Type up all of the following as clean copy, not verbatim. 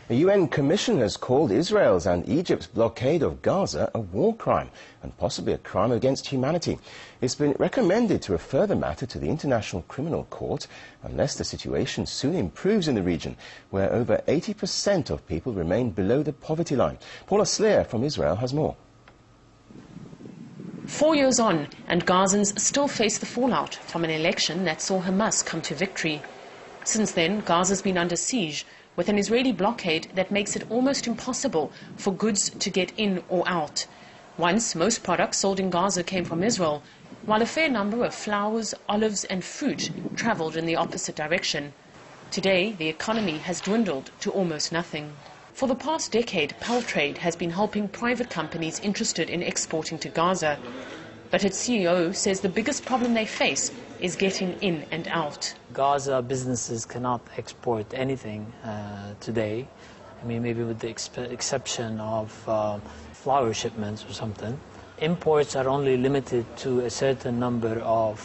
A UN commission has called Israel's and Egypt's blockade of Gaza a war crime and possibly a crime against humanity. It's been recommended to refer the matter to the International Criminal Court unless the situation soon improves in the region, where over 80% of people remain below the poverty line. Paula Sleer from Israel has more. 4 years on, and Gazans still face the fallout from an election that saw Hamas come to victory. Since then, Gaza's been under siege, with an Israeli blockade that makes it almost impossible for goods to get in or out. Once, most products sold in Gaza came from Israel, while a fair number of flowers, olives and fruit travelled in the opposite direction. Today, the economy has dwindled to almost nothing. For the past decade, Pal Trade has been helping private companies interested in exporting to Gaza. But its CEO says the biggest problem they face is getting in and out. Gaza businesses cannot export anything today. I mean, maybe with the exception of flower shipments or something. Imports are only limited to a certain number of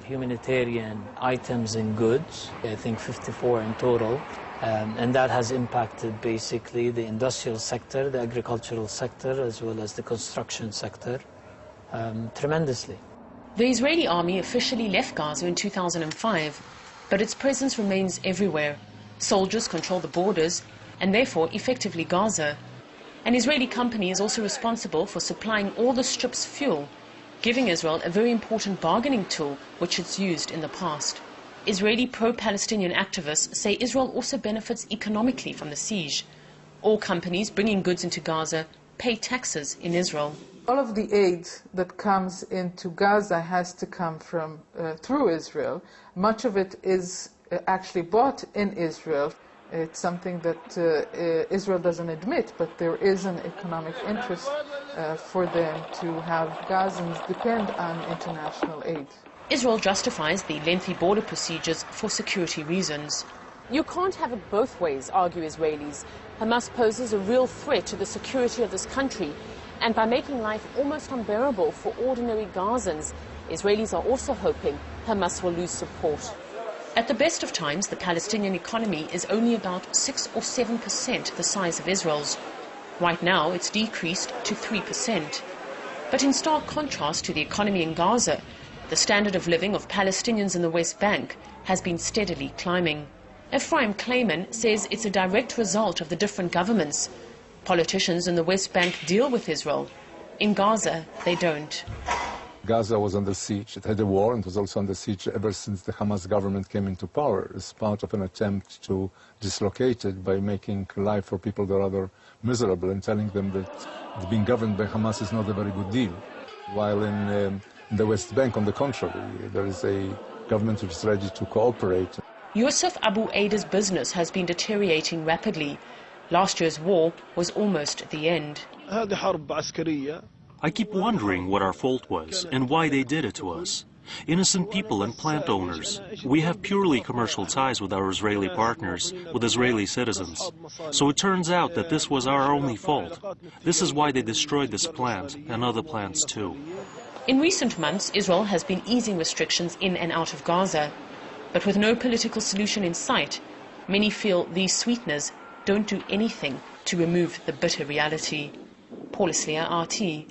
humanitarian items and goods, I think 54 in total. And that has impacted basically the industrial sector, the agricultural sector, as well as the construction sector, tremendously. The Israeli army officially left Gaza in 2005, but its presence remains everywhere. Soldiers control the borders and therefore effectively Gaza. An Israeli company is also responsible for supplying all the strip's fuel, giving Israel a very important bargaining tool which it's used in the past. Israeli pro-Palestinian activists say Israel also benefits economically from the siege. All companies bringing goods into Gaza pay taxes in Israel. All of the aid that comes into Gaza has to come from through Israel. Much of it is actually bought in Israel. It's something that Israel doesn't admit, but there is an economic interest for them to have Gazans depend on international aid. Israel justifies the lengthy border procedures for security reasons. You can't have it both ways, argue Israelis. Hamas poses a real threat to the security of this country, and by making life almost unbearable for ordinary Gazans, Israelis are also hoping Hamas will lose support. At the best of times, the Palestinian economy is only about 6 or 7% the size of Israel's. Right now, it's decreased to 3%. But in stark contrast to the economy in Gaza, the standard of living of Palestinians in the West Bank has been steadily climbing. Ephraim Klayman says it's a direct result of the different governments. Politicians in the West Bank deal with Israel. In Gaza, they don't. Gaza was under siege. It had a war and was also under siege ever since the Hamas government came into power as part of an attempt to dislocate it by making life for people rather miserable and telling them that being governed by Hamas is not a very good deal. While in the West Bank, on the contrary, there is a government which is ready to cooperate. Yusuf Abu Aida's business has been deteriorating rapidly. Last year's war was almost at the end. I keep wondering what our fault was and why they did it to us. Innocent people and plant owners. We have purely commercial ties with our Israeli partners, with Israeli citizens. So it turns out that this was our only fault. This is why they destroyed this plant and other plants too. In recent months, Israel has been easing restrictions in and out of Gaza. But with no political solution in sight, many feel these sweeteners don't do anything to remove the bitter reality. Paula Sleer, RT.